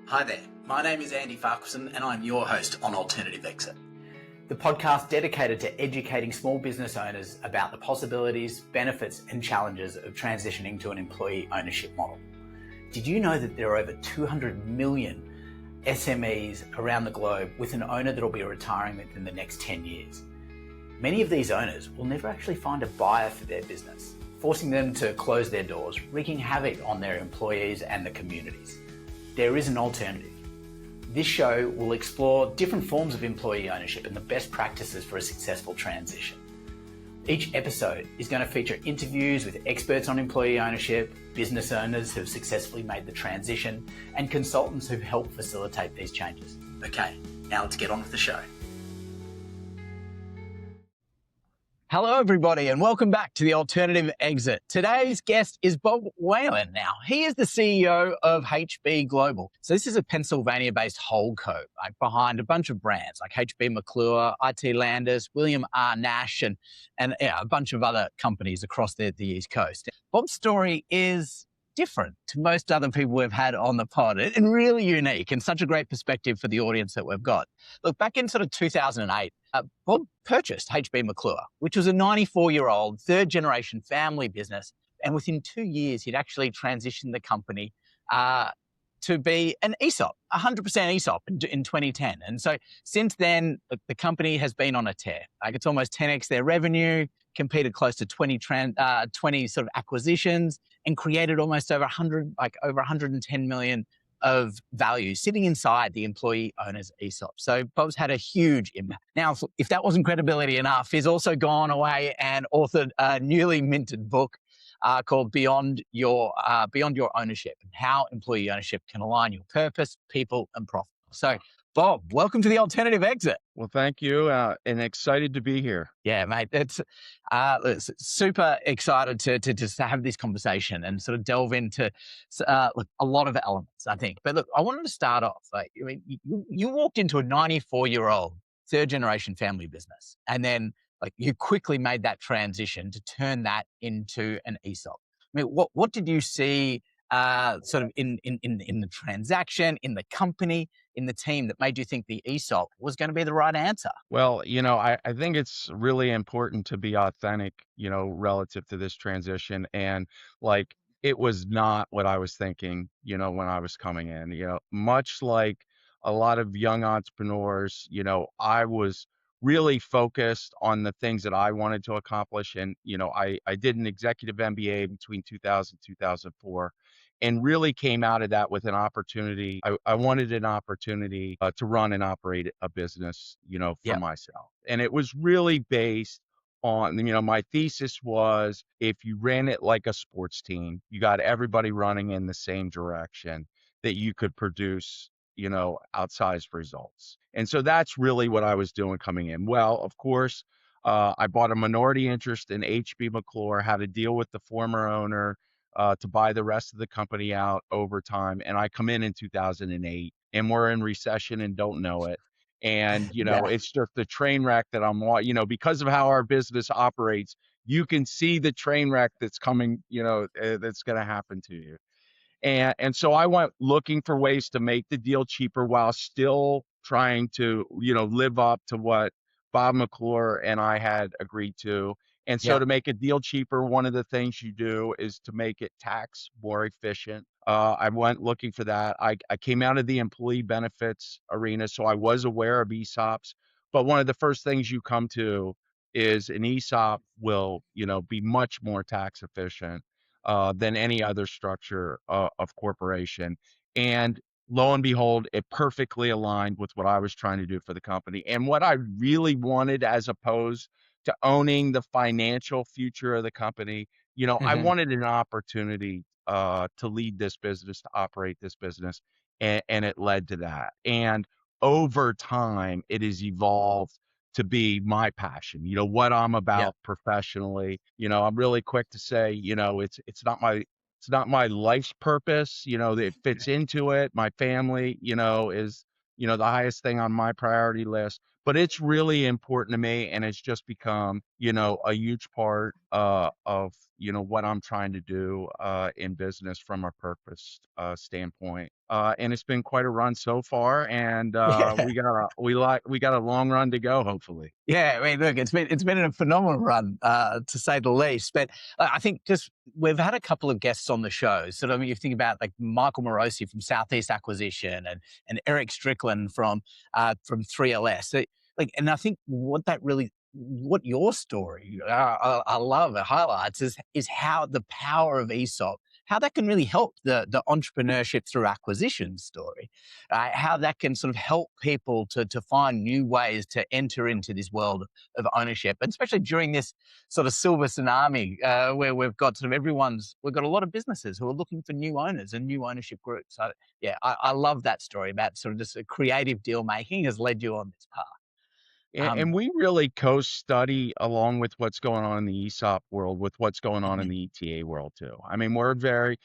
Hi there, my name is Andy Farquharson and I'm your host on Alternative Exit, the podcast dedicated to educating small business owners about the possibilities, benefits and challenges of transitioning to an employee ownership model. Did you know that there are over 200 million SMEs around the globe with an owner that will be retiring within the next 10 years? Many of these owners will never actually find a buyer for their business, forcing them to close their doors, wreaking havoc on their employees and the communities. There is an alternative. This show will explore different forms of employee ownership and the best practices for a successful transition. Each episode is going to feature interviews with experts on employee ownership, business owners who've successfully made the transition, and consultants who've helped facilitate these changes. Okay, now let's get on with the show. Hello, everybody, and welcome back to the Alternative Exit. Today's guest is Bob Whalen. Now, he is the CEO of HB Global. So this is a Pennsylvania-based holdco, behind a bunch of brands like HB McClure, IT Landis, William R. Nash, and a bunch of other companies across the East Coast. Bob's story is different to most other people we've had on the pod, and really unique, and such a great perspective for the audience that we've got. Look, back in sort of 2008, Bob purchased HB McClure, which was a 94-year-old third-generation family business, and within 2 years, he'd actually transitioned the company to be an ESOP, 100% ESOP in 2010. And so since then, the company has been on a tear. Like, it's almost 10x their revenue, competed close to 20 sort of acquisitions, and created almost over 110 million of value sitting inside the employee owners ESOP. So Bob's had a huge impact. Now, if that wasn't credibility enough, he's also gone away and authored a newly minted book called Beyond Your Ownership, and how employee ownership can align your purpose, people, and profit. So, Bob, welcome to the Alternative Exit. Well, thank you, and excited to be here. Yeah, mate, it's super excited to have this conversation and sort of delve into a lot of elements, I think. But look, I wanted to start off. You walked into a 94-year-old third-generation family business, and then you quickly made that transition to turn that into an ESOP. I mean, what did you see sort of in the transaction, in the company, in the team, that made you think the ESOP was going to be the right answer? Well, I think it's really important to be authentic, relative to this transition. And it was not what I was thinking, when I was coming in, much like a lot of young entrepreneurs, I was really focused on the things that I wanted to accomplish. And, I did an executive MBA between 2000 and 2004. And really came out of that with an opportunity. I wanted an opportunity to run and operate a business, for myself. And it was really based on, my thesis was, if you ran it like a sports team, you got everybody running in the same direction, that you could produce, outsized results. And so that's really what I was doing coming in. Well, of course, I bought a minority interest in HB McClure, had to deal with the former owner, to buy the rest of the company out over time. And I come in 2008, and we're in recession and don't know it. And, it's just the train wreck that I'm, because of how our business operates, you can see the train wreck that's coming, that's going to happen to you. And so I went looking for ways to make the deal cheaper while still trying to, live up to what Bob McClure and I had agreed to. And so to make a deal cheaper, one of the things you do is to make it tax more efficient. I went looking for that. I came out of the employee benefits arena, so I was aware of ESOPs. But one of the first things you come to is an ESOP will, be much more tax efficient than any other structure of corporation. And lo and behold, it perfectly aligned with what I was trying to do for the company and what I really wanted, as opposed to owning the financial future of the company. I wanted an opportunity to lead this business, to operate this business, and it led to that. And over time, it has evolved to be my passion, what I'm about professionally. I'm really quick to say, it's not my life's purpose, it fits into it. My family, is, the highest thing on my priority list, but it's really important to me, and it's just become, a huge part of, what I'm trying to do in business from a purpose standpoint. And it's been quite a run so far, and Yeah. we got a long run to go, hopefully. Yeah, I mean, look, it's been a phenomenal run, to say the least. But I think just we've had a couple of guests on the show. So I mean, you think about like Michael Morosi from Southeast Acquisition and Eric Strickland from 3LS. Like, and I think what your story I love it highlights is how the power of ESOP, how that can really help the entrepreneurship through acquisition story, how that can sort of help people to find new ways to enter into this world of ownership, and especially during this sort of silver tsunami where we've got we've got a lot of businesses who are looking for new owners and new ownership groups. So yeah, I love that story about sort of just a creative deal making has led you on this path. And we really co-study along with what's going on in the ESOP world with what's going on in Mhm. the ETA world too. I mean, we're very,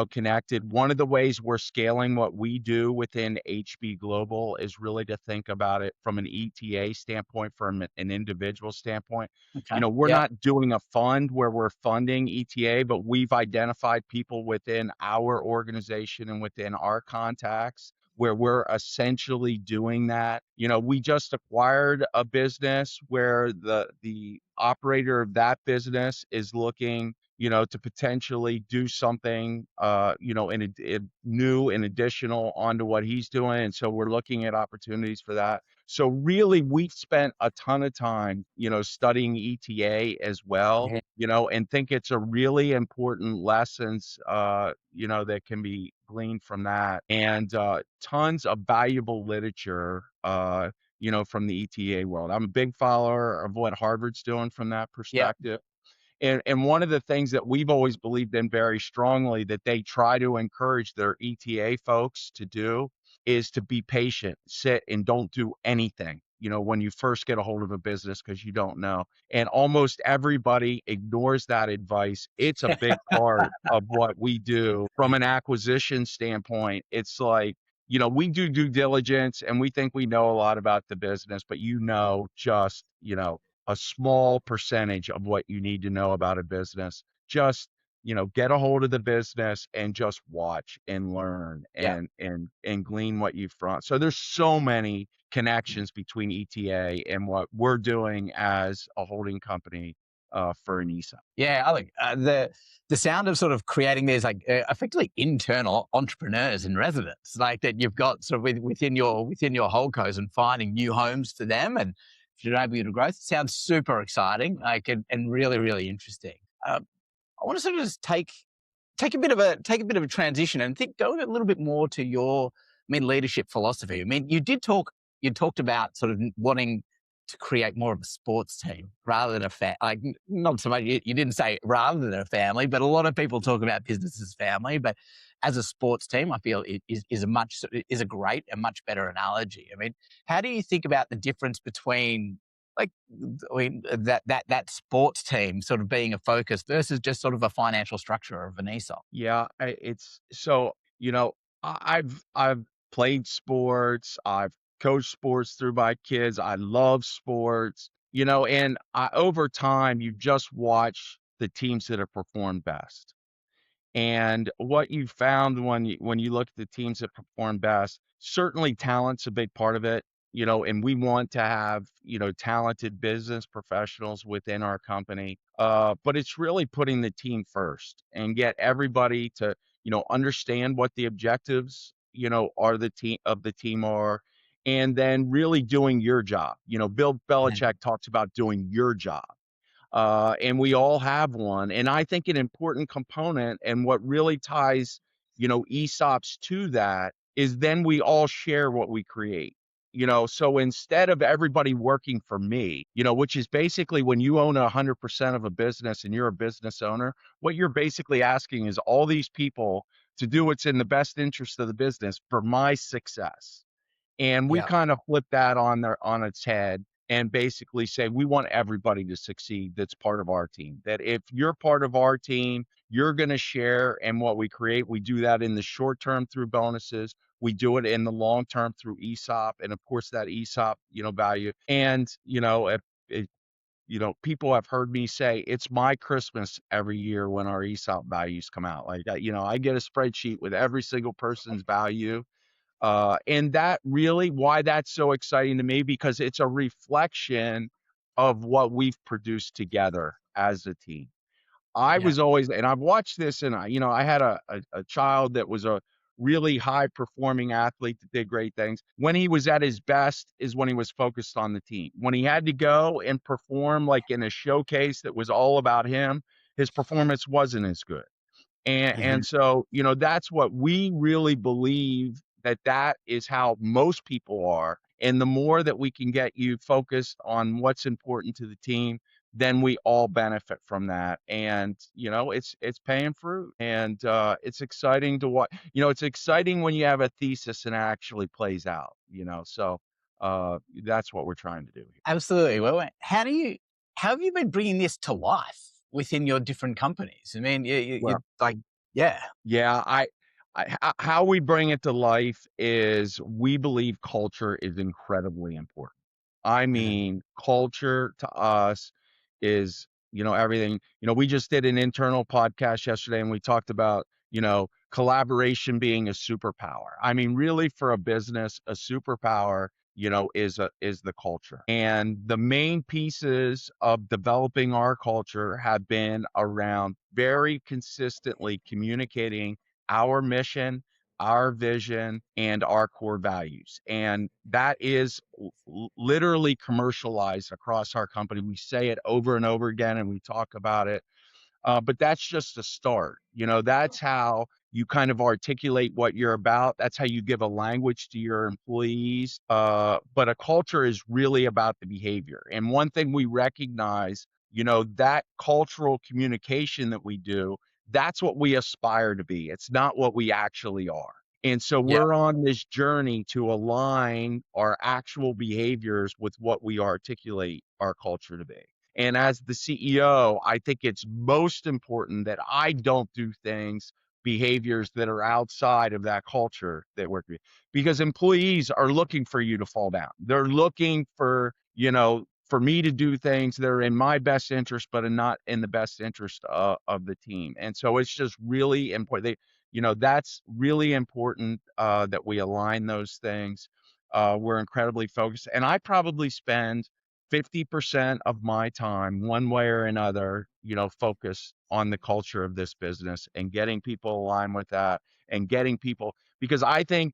connected. One of the ways we're scaling what we do within HB Global is really to think about it from an ETA standpoint, from an individual standpoint. Okay. We're Yeah. not doing a fund where we're funding ETA, but we've identified people within our organization and within our contacts where we're essentially doing that. We just acquired a business where the operator of that business is looking, to potentially do something, in new and additional onto what he's doing. And so we're looking at opportunities for that. So really, we've spent a ton of time, studying ETA as well, Yeah. and think it's a really important lessons, that can be gleaned from that. And tons of valuable literature, from the ETA world. I'm a big follower of what Harvard's doing from that Yeah. perspective. And one of the things that we've always believed in very strongly that they try to encourage their ETA folks to do is to be patient, sit and don't do anything, when you first get a hold of a business because you don't know. And almost everybody ignores that advice. It's a big part of what we do from an acquisition standpoint. It's like, we do due diligence and we think we know a lot about the business, but just, a small percentage of what you need to know about a business. Just, get a hold of the business and just watch and learn Yeah. and glean what you've from. So there's so many connections between ETA and what we're doing as a holding company for an ESOP. Yeah, I think the sound of sort of creating these like effectively internal entrepreneurs in residence, like that you've got sort of within your holdcos and finding new homes for them, and if you're able to growth, sounds super exciting, like and really really interesting. I want to sort of just take a bit of a transition and go a little bit more to your, leadership philosophy. I mean, you talked about sort of wanting to create more of a sports team rather than like not so much. You didn't say rather than a family, but a lot of people talk about business as family. But as a sports team, I feel it is a great and much better analogy. I mean, how do you think about the difference between like that sports team sort of being a focus versus just sort of a financial structure of an ESOP? Yeah, it's so, I've played sports, I've coached sports through my kids. I love sports, and over time you just watch the teams that have performed best. And what you found when you look at the teams that perform best, certainly talent's a big part of it, and we want to have, talented business professionals within our company. But it's really putting the team first and get everybody to, understand what the objectives, are the team are, and then really doing your job. Bill Belichick talks about doing your job, and we all have one. And I think an important component and what really ties, ESOPs to that is then we all share what we create. So instead of everybody working for me, which is basically when you own 100% of a business and you're a business owner, what you're basically asking is all these people to do what's in the best interest of the business for my success. And we Yeah. kind of flip that on its head and basically say, we want everybody to succeed that's part of our team. That if you're part of our team, you're going to share in what we create. We do that in the short term through bonuses. We do it in the long term through ESOP, and of course that ESOP, value. And people have heard me say it's my Christmas every year when our ESOP values come out. Like, I get a spreadsheet with every single person's value. And that really, why that's so exciting to me, because it's a reflection of what we've produced together as a team. I Yeah. was always, and I've watched this, and I had a child that was a really high performing athlete that did great things. When he was at his best is when he was focused on the team. When he had to go and perform like in a showcase that was all about him, his performance wasn't as good. And Mhm. so, that's what we really believe, that is how most people are. And the more that we can get you focused on what's important to the team, then we all benefit from that. And, it's paying fruit. And it's exciting to watch. It's exciting when you have a thesis and it actually plays out, so that's what we're trying to do here. Absolutely. Well, how have you been bringing this to life within your different companies? I mean, you Well, like, yeah, yeah, how we bring it to life is we believe culture is incredibly important. I mhm, mean, culture to us is, everything. We just did an internal podcast yesterday and we talked about, collaboration being a superpower. I mean, really for a business, a superpower, is the culture. And the main pieces of developing our culture have been around very consistently communicating our mission, our vision, and our core values. And that is literally commercialized across our company. We say it over and over again and we talk about it. But that's just a start. That's how you kind of articulate what you're about. That's how you give a language to your employees. But a culture is really about the behavior. And one thing we recognize, that cultural communication that we do, that's what we aspire to be. It's not what we actually are. And so yeah, we're on this journey to align our actual behaviors with what we articulate our culture to be. And as the CEO, I think it's most important that I don't do behaviors that are outside of that culture that we're creating. Because employees are looking for you to fall down. They're looking for me to do things that are in my best interest, but are not in the best interest of the team. And so it's just really important. That's really important that we align those things. We're incredibly focused. And I probably spend 50% of my time, one way or another, focus on the culture of this business and getting people aligned with that and getting people, because I think,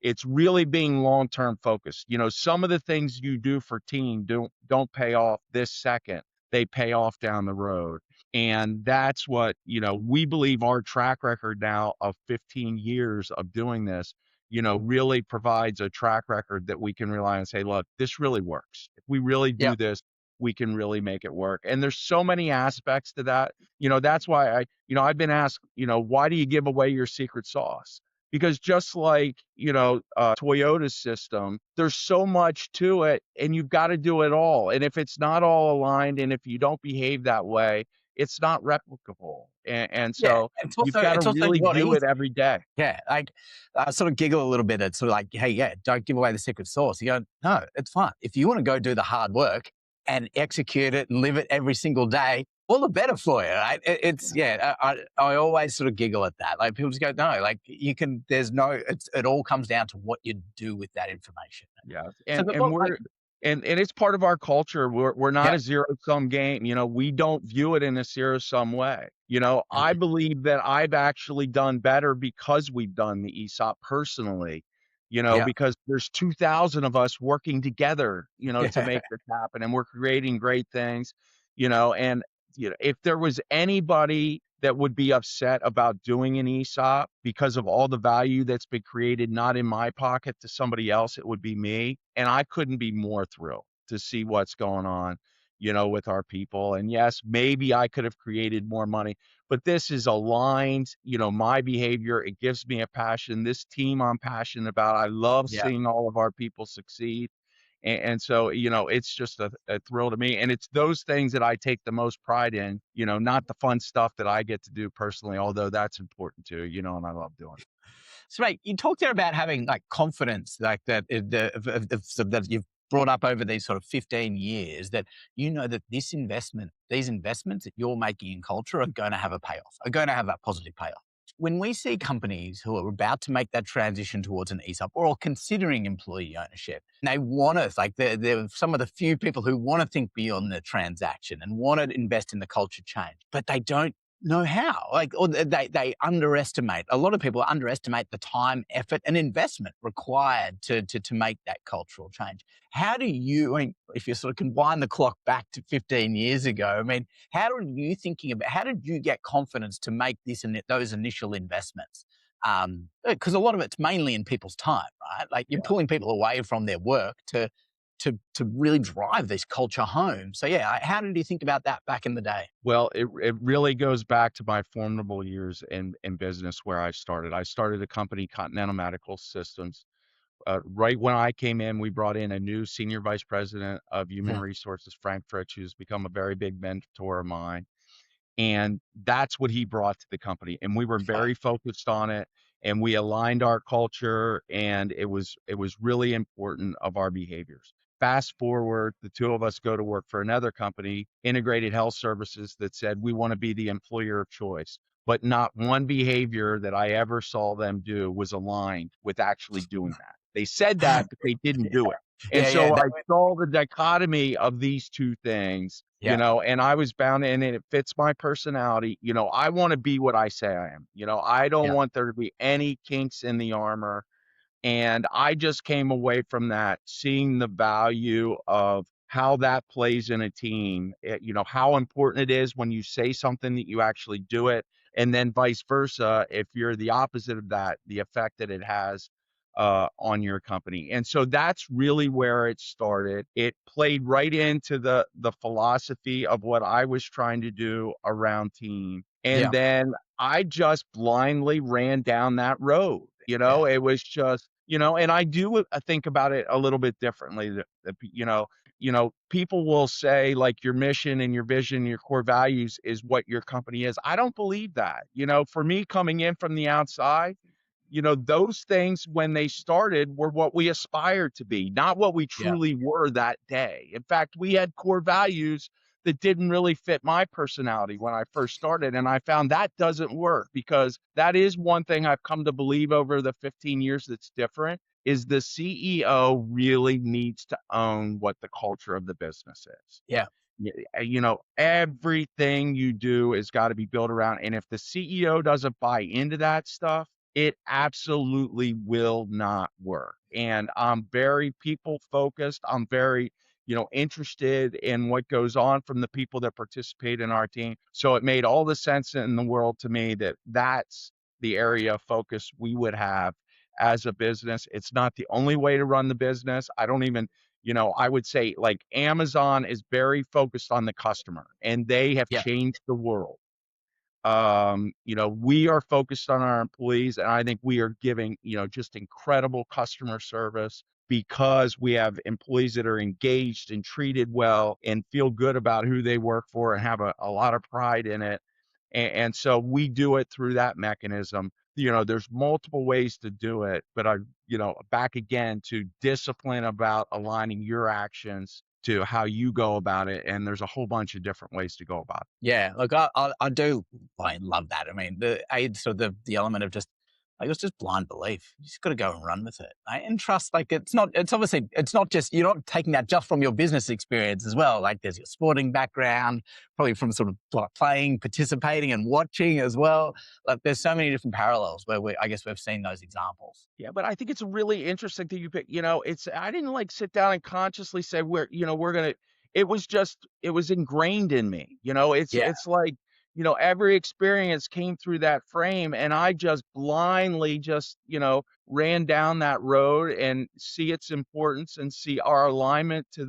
it's really being long-term focused. Some of the things you do for team don't pay off this second. They pay off down the road. And that's what, we believe our track record now of 15 years of doing this, really provides a track record that we can rely on and say, look, this really works. If we really yeah, do this, we can really make it work. And there's so many aspects to that. That's why I've been asked, why do you give away your secret sauce? Because just like, Toyota's system, there's so much to it and you've got to do it all. And if it's not all aligned and if you don't behave that way, it's not replicable. And yeah. so you've got to It's also really not do easy. it every day. Yeah, like I sort of giggle a little bit at sort of like, hey, yeah, don't give away the secret sauce. You go, no, it's fine. If you want to go do the hard work and execute it and live it every single day, all the better for you. Right? I always sort of giggle at that. Like people just go, no, like you can. There's no. It all comes down to what you do with that information. Yeah, So, and but and what, like, we're and it's part of our culture. We're not yeah, a zero-sum game. We don't view it in a zero-sum way. I mhm, believe that I've actually done better because we've done the ESOP personally, yeah, because there's 2,000 of us working together, to yeah, make this happen, and we're creating great things, and if there was anybody that would be upset about doing an ESOP because of all the value that's been created, not in my pocket to somebody else, it would be me. And I couldn't be more thrilled to see what's going on, with our people. And yes, maybe I could have created more money, but this is aligned, my behavior. It gives me a passion. This team I'm passionate about. I love yeah, seeing all of our people succeed. And so, it's just a thrill to me. And it's those things that I take the most pride in, not the fun stuff that I get to do personally, although that's important too, and I love doing it. So, mate, you talked there about having like confidence, like that, that you've brought up over these sort of 15 years, that you know that these investments that you're making in culture are going to have a payoff, are going to have that positive payoff. When we see companies who are about to make that transition towards an ESOP or considering employee ownership, and they want to, like, they're some of the few people who want to think beyond the transaction and want to invest in the culture change, but they don't know how, like, or they underestimate. A lot of people underestimate the time, effort, and investment required to make that cultural change. How do you, I mean, if you sort of can wind the clock back to 15 years ago, I mean, how did you get confidence to make those initial investments? Because a lot of it's mainly in people's time, right? Like, you're pulling people away from their work to really drive this culture home. So yeah, how did you think about that back in the day? Well, it really goes back to my formidable years in business where I started. I started a company, Continental Medical Systems. Right when I came in, we brought in a new senior vice president of human resources, Frank Fritsch, who's become a very big mentor of mine. And that's what he brought to the company. And we were very focused on it, and we aligned our culture, and it was really important of our behaviors. Fast forward, the two of us go to work for another company, Integrated Health Services, that said we want to be the employer of choice. But not one behavior that I ever saw them do was aligned with actually doing that. They said that, but they didn't do it. And so I saw the dichotomy of these two things, and I was bound in it. It fits my personality. I want to be what I say I am. I don't want there to be any kinks in the armor. And I just came away from that seeing the value of how that plays in a team, how important it is when you say something that you actually do it. And then vice versa, if you're the opposite of that, the effect that it has on your company. And so that's really where it started. It played right into the philosophy of what I was trying to do around team. And then I just blindly ran down that road. It was just, and I do think about it a little bit differently. People will say like your mission and your vision, your core values is what your company is. I don't believe that. For me, coming in from the outside, those things when they started were what we aspired to be, not what we truly were that day. In fact, we had core values that didn't really fit my personality when I first started. And I found that doesn't work, because that is one thing I've come to believe over the 15 years that's different, is the CEO really needs to own what the culture of the business is. Yeah. Everything you do has got to be built around. And if the CEO doesn't buy into that stuff, it absolutely will not work. And I'm very people focused. I'm very, interested in what goes on from the people that participate in our team. So it made all the sense in the world to me that that's the area of focus we would have as a business. It's not the only way to run the business. I don't even, I would say like Amazon is very focused on the customer, and they have changed the world. We are focused on our employees, and I think we are giving, just incredible customer service because we have employees that are engaged and treated well and feel good about who they work for and have a lot of pride in it. And so we do it through that mechanism. There's multiple ways to do it, but back again to discipline about aligning your actions to how you go about it. And there's a whole bunch of different ways to go about it. Yeah, look, I love that. I mean, the element of just, like, it's just blind belief. You just got to go and run with it, right? And trust. Like, it's not just, you're not taking that just from your business experience as well. Like, there's your sporting background, probably from sort of playing, participating, and watching as well. Like, there's so many different parallels where I guess we've seen those examples. Yeah, but I think it's a really interesting thing you pick. I didn't like sit down and consciously say we're gonna. It was ingrained in me. It's like, every experience came through that frame, and I just blindly ran down that road and see its importance and see our alignment to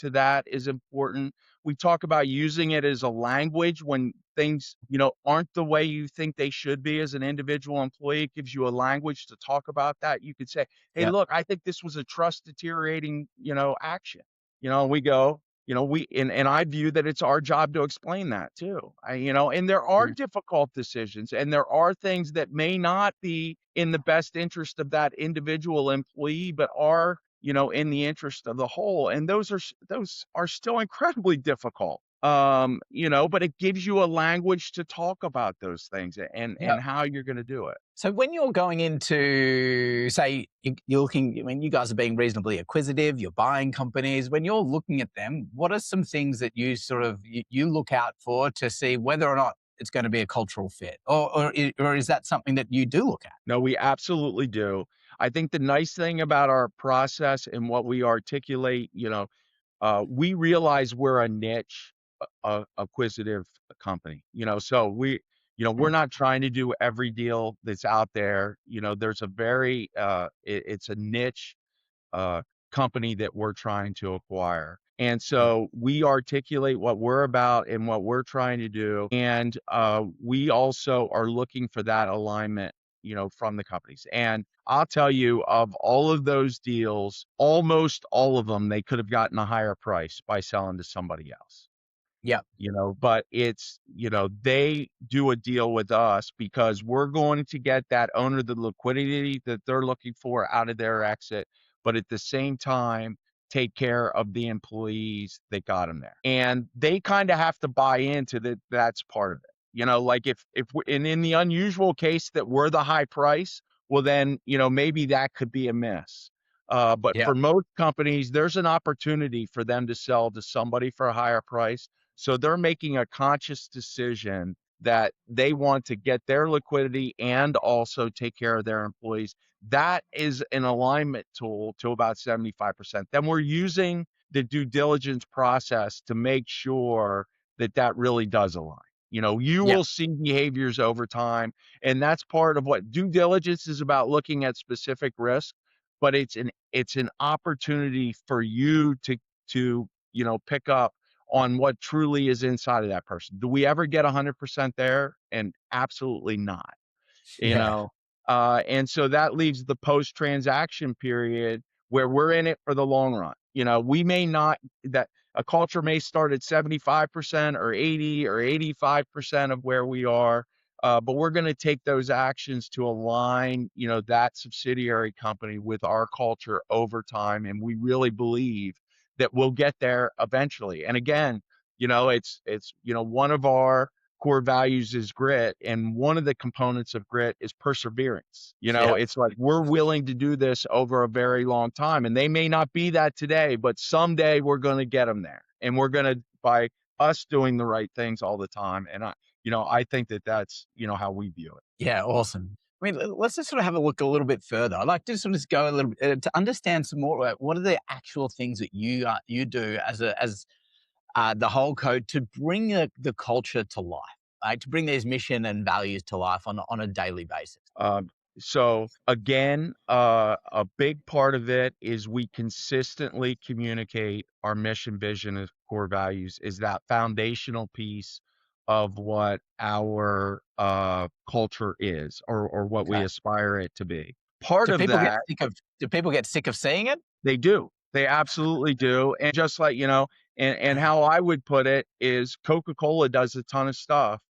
that is important. We talk about using it as a language when things, aren't the way you think they should be as an individual employee, it gives you a language to talk about that. You could say, hey, Yeah. look, I think this was a trust deteriorating, action. We go, and I view that it's our job to explain that too. And there are Mm. difficult decisions and there are things that may not be in the best interest of that individual employee, but are, in the interest of the whole. And those are still incredibly difficult. But it gives you a language to talk about those things and how you're going to do it. So when you're going into, say, you're looking, I mean, you guys are being reasonably acquisitive, you're buying companies. When you're looking at them, what are some things that you sort of, you look out for to see whether or not it's going to be a cultural fit? Or is that something that you do look at? No, we absolutely do. I think the nice thing about our process and what we articulate, we realize we're a niche, acquisitive company. So we're not trying to do every deal that's out there. There's a very, it's a niche uh, company that we're trying to acquire. And Yeah. so we articulate what we're about and what we're trying to do. And we also are looking for that alignment, from the companies. And I'll tell you, of all of those deals, almost all of them, they could have gotten a higher price by selling to somebody else. Yeah. But it's, they do a deal with us because we're going to get that owner the liquidity that they're looking for out of their exit, but at the same time, take care of the employees that got them there. And they kind of have to buy into that. That's part of it. Like and in the unusual case that we're the high price, well, then, maybe that could be a miss. But Yeah. for most companies, there's an opportunity for them to sell to somebody for a higher price. So they're making a conscious decision that they want to get their liquidity and also take care of their employees. That is an alignment tool to about 75%. Then we're using the due diligence process to make sure that that really does align. You Yeah. will see behaviors over time, and that's part of what due diligence is about, looking at specific risk, but it's an opportunity for you to pick up on what truly is inside of that person. Do we ever get 100% there? And absolutely not, you Yeah. know? And so that leaves the post-transaction period where we're in it for the long run. We may not, that a culture may start at 75% or 80 or 85% of where we are, but we're going to take those actions to align, that subsidiary company with our culture over time. And we really believe that we'll get there eventually. And again, it's one of our core values is grit, and one of the components of grit is perseverance. Yeah. It's like we're willing to do this over a very long time, and they may not be that today, but someday we're going to get them there, and we're going to, by us doing the right things all the time. And I think that that's how we view it. Yeah, awesome. I mean, let's just sort of have a look a little bit further. I'd like to sort of go a little bit to understand some more. What are the actual things that you do as the whole code to bring the culture to life, right? To bring these mission and values to life on a daily basis. So again, a big part of it is we consistently communicate our mission, vision, and core values is that foundational piece of what our culture is, or what we Okay. aspire it to be. Part Do of people get that, sick of Do people get sick of seeing it? they do. They absolutely do. And just like, and how I would put it is Coca-Cola does a ton of stuff,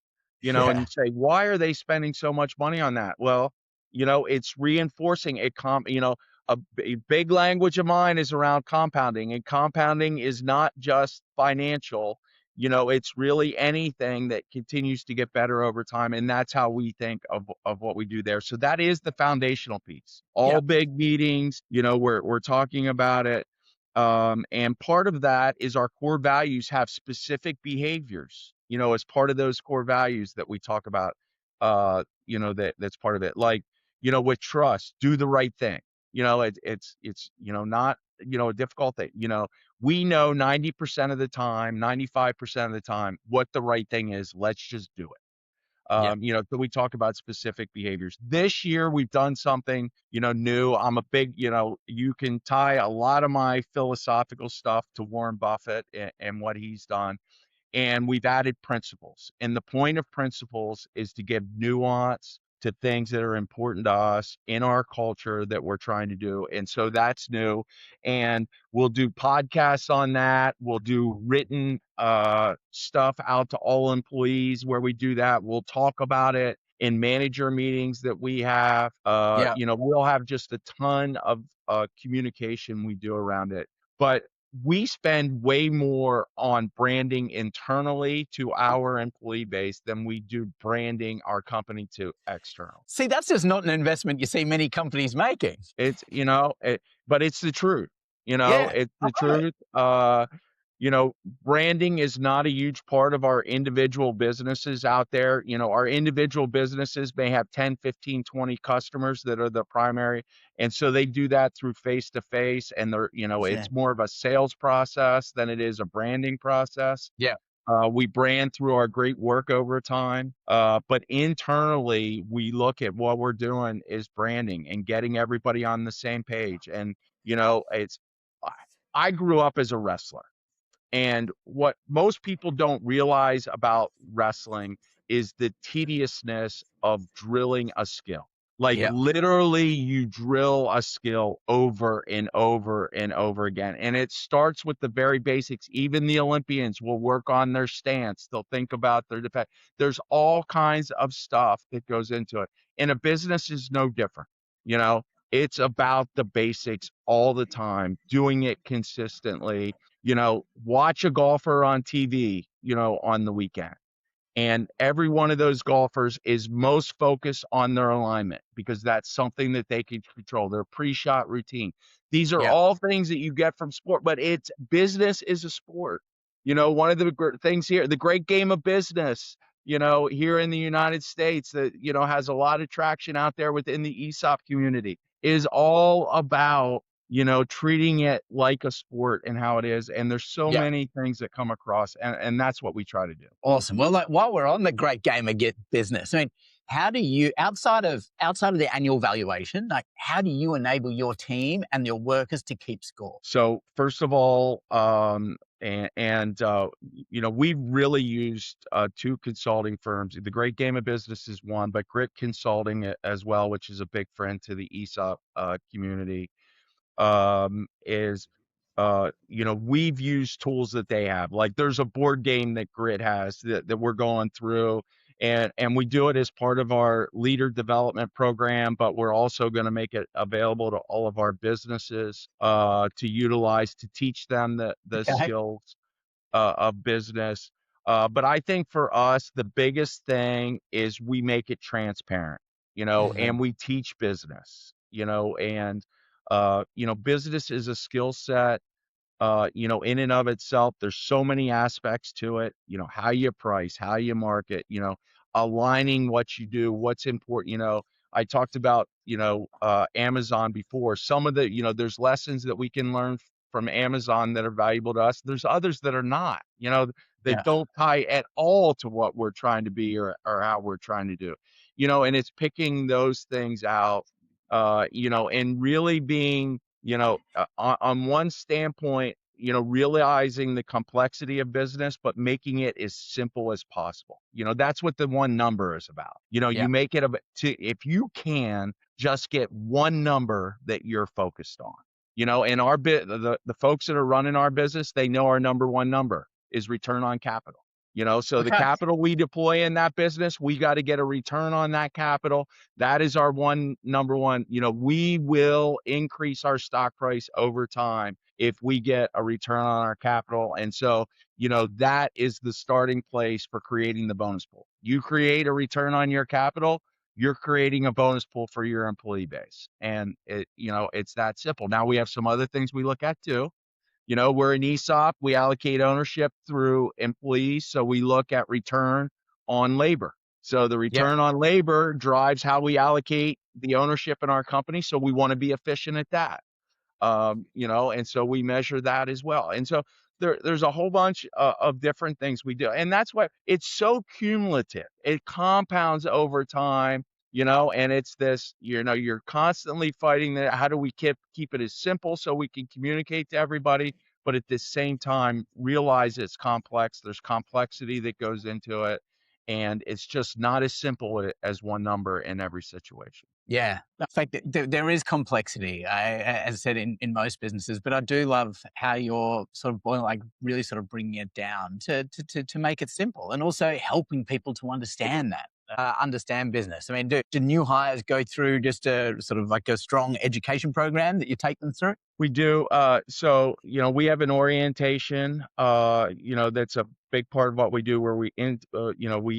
and Yeah. you say, why are they spending so much money on that? Well, it's reinforcing a big language of mine is around compounding, and compounding is not just financial. It's really anything that continues to get better over time. And that's how we think of what we do there. So that is the foundational piece. Yeah. All big meetings, we're talking about it. And part of that is our core values have specific behaviors, as part of those core values that we talk about, that's part of it. Like, with trust, do the right thing. It's not, a difficult thing. We know 90% of the time, 95% of the time, what the right thing is. Let's just do it. Yeah. So we talk about specific behaviors. This year we've done something, new. I'm a big, you can tie a lot of my philosophical stuff to Warren Buffett and what he's done. and we've added principles. And the point of principles is to give nuance to things that are important to us in our culture that we're trying to do. And so that's new. And we'll do podcasts on that. We'll do written stuff out to all employees where we do that. We'll talk about it in manager meetings that we have. Yeah. We'll have just a ton of communication we do around it. But we spend way more on branding internally to our employee base than we do branding our company to external. See, that's just not an investment you see many companies making. It's, but it's the truth. Yeah, It's I the love it. truth. Branding is not a huge part of our individual businesses out there. Our individual businesses may have 10, 15, 20 customers that are the primary. And so they do that through face to face. And it's more of a sales process than it is a branding process. Yeah. We brand through our great work over time. But internally, we look at what we're doing is branding and getting everybody on the same page. And, I grew up as a wrestler. And what most people don't realize about wrestling is the tediousness of drilling a skill. Like Yeah. literally, you drill a skill over and over and over again. And it starts with the very basics. Even the Olympians will work on their stance. They'll think about their defense. There's all kinds of stuff that goes into it. And a business is no different. It's about the basics all the time, doing it consistently. Watch a golfer on TV, on the weekend. And every one of those golfers is most focused on their alignment because that's something that they can control, their pre-shot routine. These are Yeah. all things that you get from sport, but business is a sport. One of the things here, the great game of business, here in the United States that, has a lot of traction out there within the ESOP community is all about treating it like a sport and how it is. And there's so Yeah. many things that come across, and that's what we try to do. Awesome. Well, while we're on the great game of business, I mean, how do you, outside of the annual valuation, how do you enable your team and your workers to keep score? So first of all, we've really used two consulting firms. The Great Game of Business is one, but Grit Consulting as well, which is a big friend to the ESOP community. We've used tools that they have. Like there's a board game that Grit has that we're going through, and we do it as part of our leader development program, but we're also going to make it available to all of our businesses to utilize to teach them the skills of business. But I think for us, the biggest thing is we make it transparent, and we teach business, and business is a skill set, in and of itself. There's so many aspects to it, how you price, how you market, aligning what you do, what's important. I talked about, Amazon before. Some of the, there's lessons that we can learn from Amazon that are valuable to us. There's others that are not, that don't tie at all to what we're trying to be or how we're trying to do, and it's picking those things out, and really being, on one standpoint, realizing the complexity of business, but making it as simple as possible. That's what the one number is about. You make it if you can just get one number that you're focused on, and the folks that are running our business, they know our number one number is return on capital. So the capital we deploy in that business, we got to get a return on that capital. That is our number one. We will increase our stock price over time if we get a return on our capital. And so, that is the starting place for creating the bonus pool. You create a return on your capital, you're creating a bonus pool for your employee base. And it's that simple. Now we have some other things we look at too. We're an ESOP. We allocate ownership through employees. So we look at return on labor. So the return on labor drives how we allocate the ownership in our company. So we want to be efficient at that. And so we measure that as well. And so there's a whole bunch of different things we do. And that's why it's so cumulative. It compounds over time. And it's this, you're constantly fighting that. How do we keep it as simple so we can communicate to everybody, but at the same time, realize it's complex. There's complexity that goes into it, and it's just not as simple as one number in every situation. Yeah. In fact, there is complexity, as I said, in most businesses, but I do love how you're sort of really sort of bringing it down to make it simple, and also helping people to understand that, understand business. I mean, do new hires go through just a sort of like a strong education program that you take them through? We do. So, we have an orientation, that's a big part of what we do where we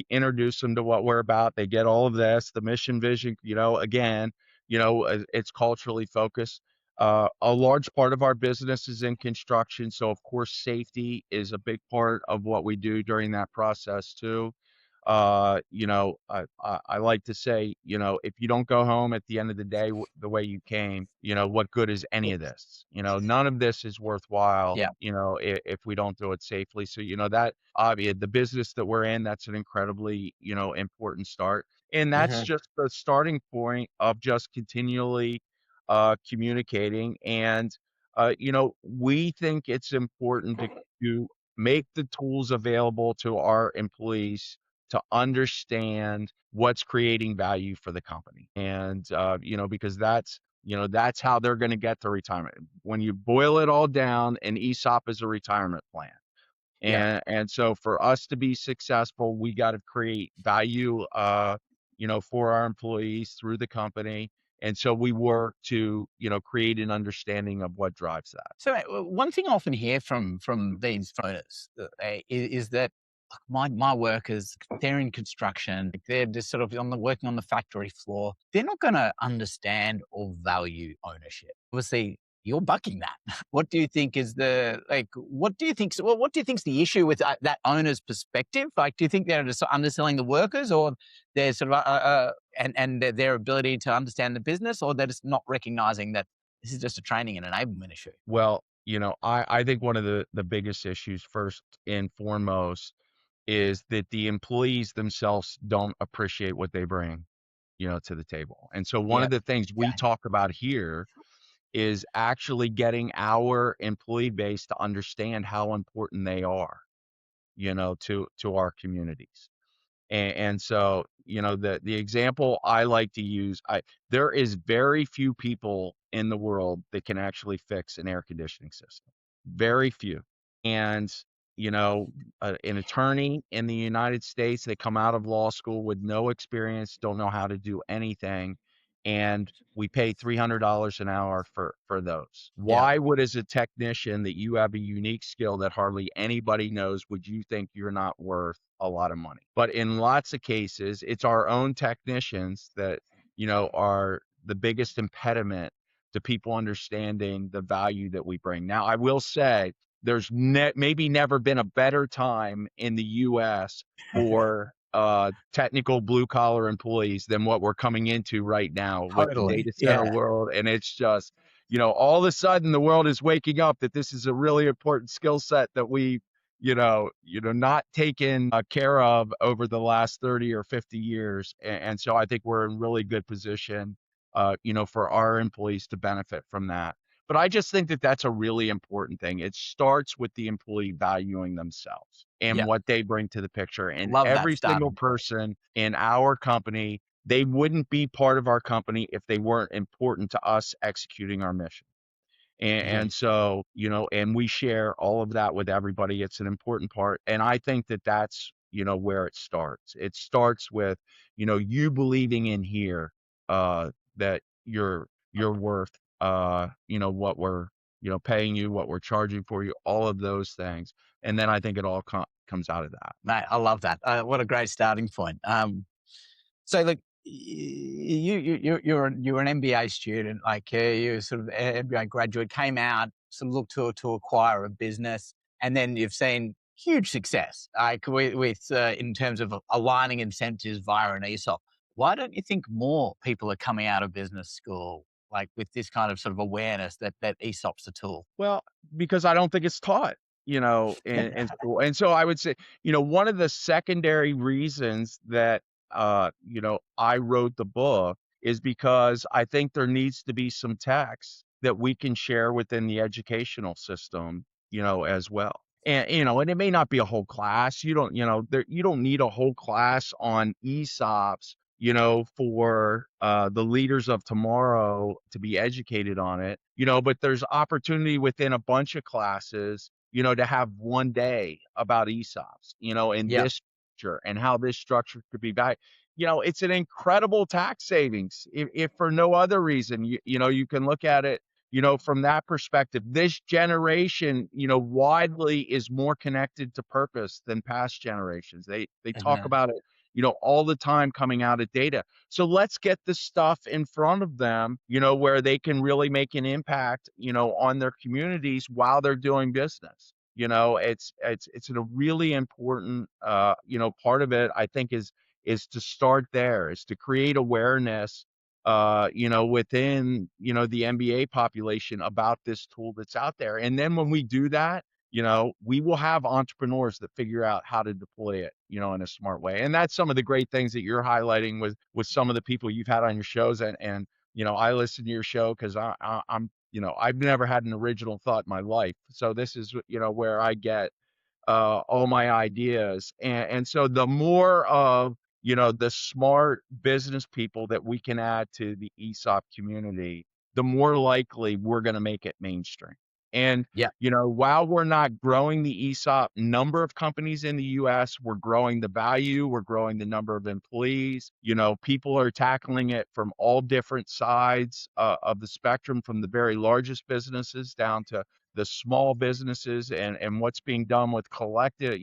introduce them to what we're about. They get all of this, the mission, vision, again, it's culturally focused. A large part of our business is in construction. So of course, safety is a big part of what we do during that process too. I like to say, if you don't go home at the end of the day the way you came, what good is any of this? None of this is worthwhile, Yeah. if we don't do it safely. So, that obvious, the business that we're in, that's an incredibly, important start. And that's just the starting point of just continually communicating. And, we think it's important to make the tools available to our employees to understand what's creating value for the company. And, because that's how they're going to get to retirement. When you boil it all down, an ESOP is a retirement plan. Yeah. And so for us to be successful, we got to create value, for our employees through the company. And so we work to, create an understanding of what drives that. So one thing I often hear from these owners is that my workers, they're in construction, they're just sort of working on the factory floor. They're not going to understand or value ownership. Obviously, you're bucking that. What do you think is what do you think's the issue with that owner's perspective? Like, do you think they're just underselling the workers, or they're sort of, and their ability to understand the business, or they're just not recognizing that this is just a training and enablement issue? Well, I think one of the biggest issues, first and foremost, is that the employees themselves don't appreciate what they bring, to the table. And so one Yeah. of the things we talk about here is actually getting our employee base to understand how important they are, to our communities. And so, the example I like to use, there is very few people in the world that can actually fix an air conditioning system. Very few. And, an attorney in the United States, they come out of law school with no experience, don't know how to do anything. And we pay $300 an hour for those. Yeah. Why would, as a technician, that you have a unique skill that hardly anybody knows, would you think you're not worth a lot of money? But in lots of cases, it's our own technicians that, are the biggest impediment to people understanding the value that we bring. Now, I will say there's maybe never been a better time in the US for technical blue collar employees than what we're coming into right now with the Totally. data center Yeah. world. And it's just, all of a sudden the world is waking up that this is a really important skill set that we, not taken care of over the last 30 or 50 years. And so I think we're in really good position, for our employees to benefit from that. But I just think that that's a really important thing. It starts with the employee valuing themselves and Yeah. what they bring to the picture. And Love that every single starting. person in our company, they wouldn't be part of our company if they weren't important to us executing our mission. And so, and we share all of that with everybody. It's an important part. And I think that that's, where it starts. It starts with, you believing in here, that you're worth, what we're, paying you, what we're charging for you, all of those things. And then I think it all comes out of that. Mate, I love that. What a great starting point. So look, you're an MBA student, like you're sort of an MBA graduate, came out, sort of looked to acquire a business, and then you've seen huge success, like with in terms of aligning incentives via an ESOP. Why don't you think more people are coming out of business school, like with this kind of sort of awareness that ESOP's a tool? Well, because I don't think it's taught, in school. And so I would say, one of the secondary reasons that, I wrote the book is because I think there needs to be some text that we can share within the educational system as well. And, and it may not be a whole class. You don't need a whole class on ESOPs, for the leaders of tomorrow to be educated on it, but there's opportunity within a bunch of classes, to have one day about ESOPs, and Yeah. this structure and how this structure could be back. It's an incredible tax savings. If for no other reason, you can look at it, from that perspective. This generation, widely is more connected to purpose than past generations. They talk Mhm. about it, all the time coming out of data. So let's get the stuff in front of them, where they can really make an impact, on their communities while they're doing business. It's a really important part of it, I think, is to start there, is to create awareness within, the MBA population about this tool that's out there. And then when we do that, we will have entrepreneurs that figure out how to deploy it, in a smart way. And that's some of the great things that you're highlighting with some of the people you've had on your shows. And I listen to your show because I'm, I've never had an original thought in my life. So this is, where I get all my ideas. And so the more of, the smart business people that we can add to the ESOP community, the more likely we're going to make it mainstream. And, Yeah. while we're not growing the ESOP number of companies in the US, we're growing the value, we're growing the number of employees. People are tackling it from all different sides of the spectrum, from the very largest businesses down to the small businesses, and what's being done with collective,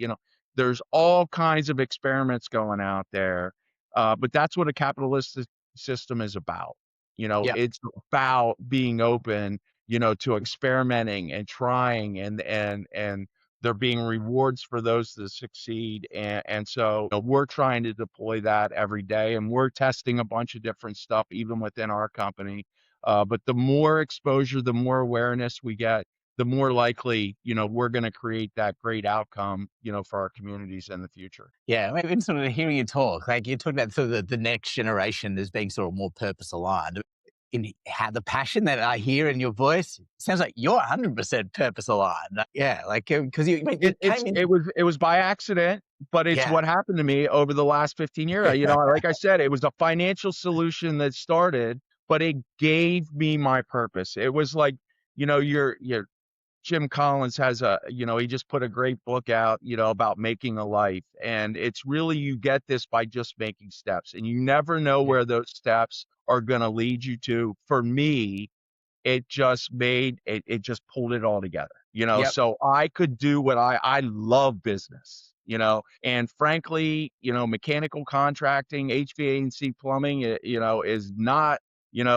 there's all kinds of experiments going out there. But that's what a capitalistic system is about. Yeah. It's about being open, to experimenting and trying, and there being rewards for those that succeed. And so we're trying to deploy that every day, and we're testing a bunch of different stuff, even within our company. But the more exposure, the more awareness we get, the more likely, we're going to create that great outcome, for our communities in the future. Yeah, I mean, sort of hearing you talk, like you talk about sort of the next generation as being sort of more purpose aligned. In how the passion that I hear in your voice sounds like you're 100% purpose aligned. Yeah, like because you, I mean, you It, it's came in. it was by accident, but it's Yeah, what happened to me over the last 15 years. Like I said, it was a financial solution that started, but it gave me my purpose. It was like, your Jim Collins has he just put a great book out, about making a life. And it's really, you get this by just making steps, and you never know yeah, where those steps are going to lead you to. For me, it just pulled it all together, yep, so I could do what I love business, and frankly, mechanical contracting, HVAC plumbing, is not,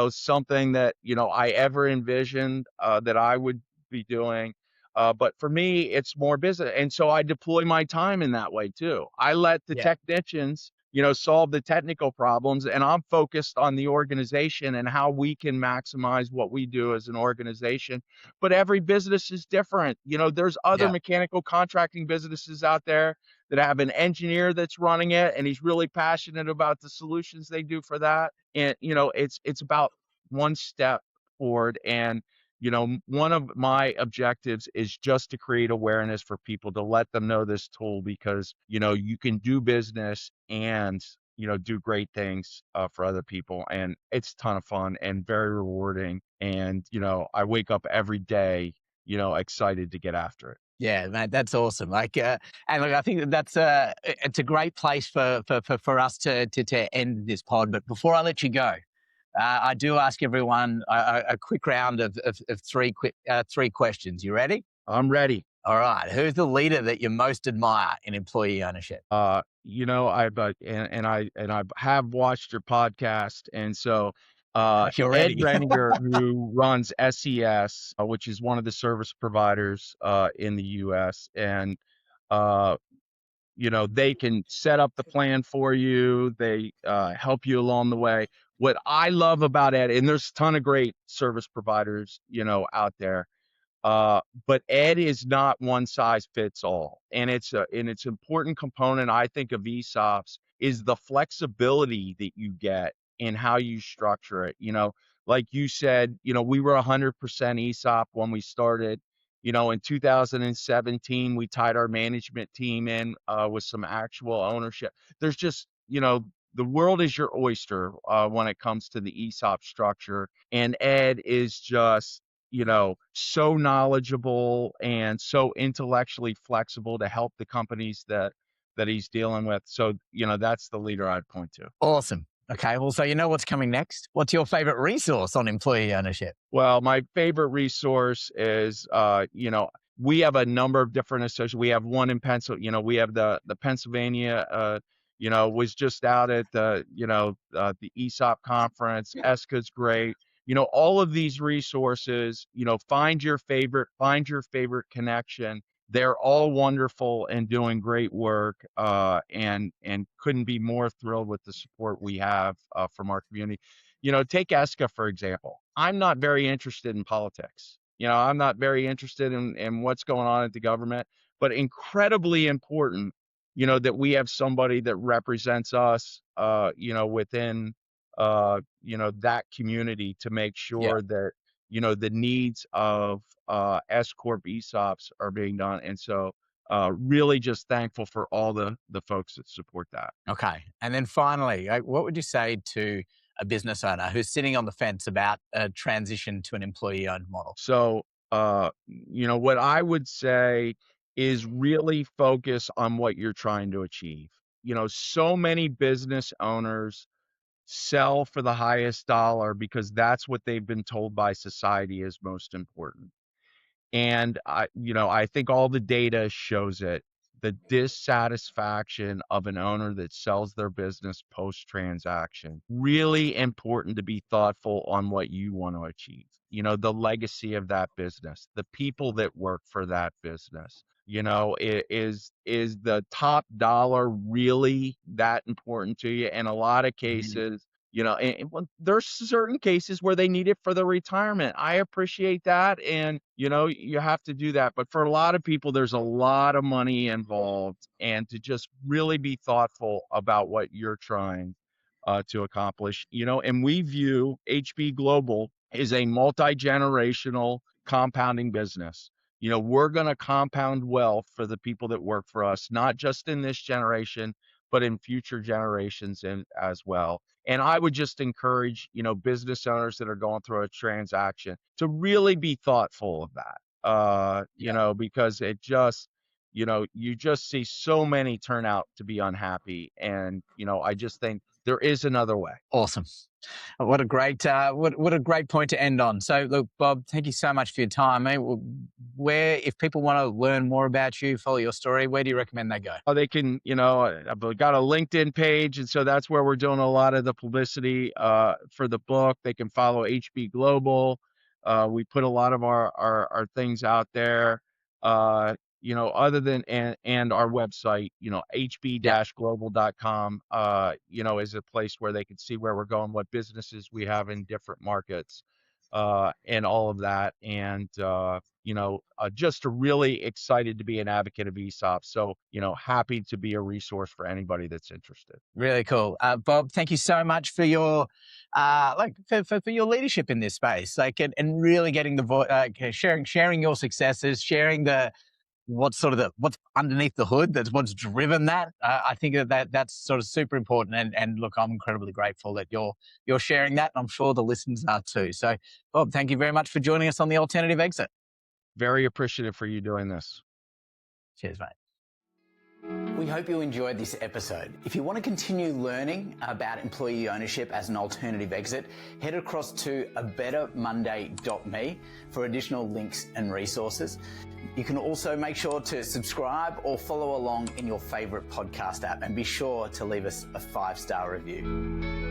something that, I ever envisioned, that I would be doing. But for me, it's more business. And so I deploy my time in that way too. I let the yeah, technicians, solve the technical problems, and I'm focused on the organization and how we can maximize what we do as an organization. But every business is different. There's other yeah, mechanical contracting businesses out there that have an engineer that's running it, and he's really passionate about the solutions they do for that. And, it's about one step forward. And, one of my objectives is just to create awareness for people, to let them know this tool, because, you can do business and, do great things for other people. And it's a ton of fun and very rewarding. And, I wake up every day, excited to get after it. yeah, man, that's awesome. Like, and look, I think that's it's a great place for us to end this pod. But before I let you go, I do ask everyone a quick round of three questions. You ready? I'm ready. All right. Who's the leader that you most admire in employee ownership? I have watched your podcast, and so You're Ed ready. Reniger, who runs SES, which is one of the service providers in the U.S., and uh, they can set up the plan for you. They help you along the way. What I love about Ed, and there's a ton of great service providers, out there, but Ed is not one size fits all. And it's an important component, I think, of ESOPs, is the flexibility that you get in how you structure it. Like you said, we were 100% ESOP when we started. In 2017, we tied our management team in with some actual ownership. There's just, the world is your oyster when it comes to the ESOP structure. And Ed is just, so knowledgeable and so intellectually flexible to help the companies that he's dealing with. So, that's the leader I'd point to. Awesome. Okay, well, so you know what's coming next? What's your favorite resource on employee ownership? Well, my favorite resource is, we have a number of different associations. We have one in Pennsylvania. We have the Pennsylvania, was just out at the ESOP conference. ESCA's great. All of these resources, find your favorite connection. They're all wonderful and doing great work, and couldn't be more thrilled with the support we have from our community. Take ESCA, for example. I'm not very interested in politics. I'm not very interested in what's going on at the government, but incredibly important, that we have somebody that represents us, within, that community to make sure that, the needs of S Corp ESOPs are being done. And so really just thankful for all the folks that support that. Okay. And then finally, what would you say to a business owner who's sitting on the fence about a transition to an employee-owned model? So, what I would say is really focus on what you're trying to achieve. So many business owners sell for the highest dollar because that's what they've been told by society is most important. And I think all the data shows it. The dissatisfaction of an owner that sells their business post-transaction. Really important to be thoughtful on what you want to achieve. The legacy of that business, the people that work for that business. Is the top dollar really that important to you? In a lot of cases, there's certain cases where they need it for their retirement. I appreciate that. And, you have to do that. But for a lot of people, there's a lot of money involved, and to just really be thoughtful about what you're trying to accomplish, and we view HB Global as a multi-generational compounding business. We're going to compound wealth for the people that work for us, not just in this generation, but in future generations as well. And I would just encourage, business owners that are going through a transaction to really be thoughtful of that, because it just, you just see so many turn out to be unhappy. And, I just think there is another way. Awesome. What a great what a great point to end on. So look, Bob, thank you so much for your time. Where, if people want to learn more about you, follow your story, where do you recommend they go? Oh, they can, I've got a LinkedIn page, and so that's where we're doing a lot of the publicity for the book. They can follow HB Global. We put a lot of our things out there. Other than, and our website, hb-global.com, is a place where they can see where we're going, what businesses we have in different markets, and all of that. And, just really excited to be an advocate of ESOP. So, happy to be a resource for anybody that's interested. Really cool. Bob, thank you so much for your, for your leadership in this space, and really getting the voice, sharing your successes, sharing what's underneath the hood, that's what's driven that. I think that's sort of super important. And look, I'm incredibly grateful that you're sharing that. And I'm sure the listeners are too. So Bob, thank you very much for joining us on the Alternative Exit. Very appreciative for you doing this. Cheers, mate. We hope you enjoyed this episode. If you want to continue learning about employee ownership as an alternative exit, head across to abettermonday.me for additional links and resources. You can also make sure to subscribe or follow along in your favorite podcast app, and be sure to leave us a 5-star review.